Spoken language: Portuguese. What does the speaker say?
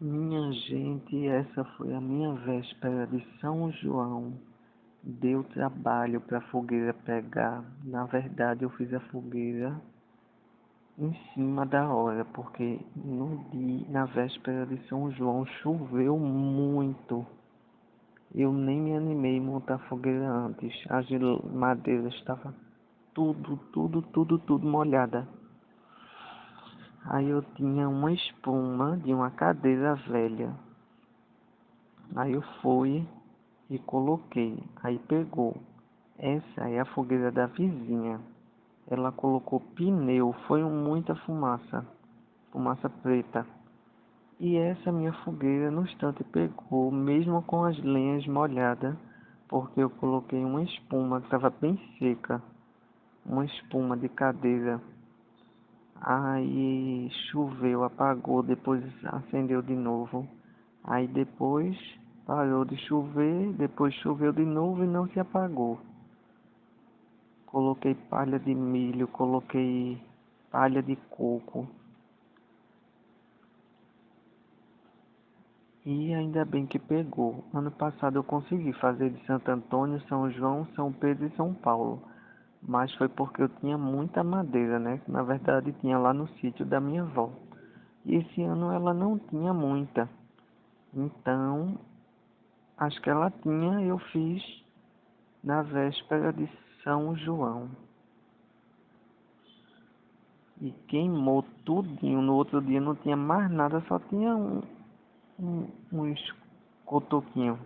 Minha gente, essa foi a minha véspera de São João. Deu trabalho para a fogueira pegar. Na verdade, eu fiz a fogueira em cima da hora, porque na véspera de São João choveu muito. Eu nem me animei a montar a fogueira antes. As madeiras estavam tudo molhada. Aí eu tinha uma espuma de uma cadeira velha. Aí eu fui e coloquei. Aí pegou. Essa é a fogueira da vizinha. Ela colocou pneu, foi muita fumaça, fumaça preta. E essa minha fogueira no instante pegou, mesmo com as lenhas molhadas, porque eu coloquei uma espuma que estava bem seca, uma espuma de cadeira. Aí choveu, apagou, depois acendeu de novo. Aí depois parou de chover, depois choveu de novo e não se apagou. Coloquei palha de milho, coloquei palha de coco. E ainda bem que pegou. Ano passado eu consegui fazer de Santo Antônio, São João, São Pedro e São Paulo. Mas foi porque eu tinha muita madeira, né? Que na verdade tinha lá no sítio da minha avó. E esse ano ela não tinha muita. Então, acho que ela tinha, eu fiz na véspera de São João. E queimou tudinho. No outro dia não tinha mais nada, só tinha uns cotoquinhos.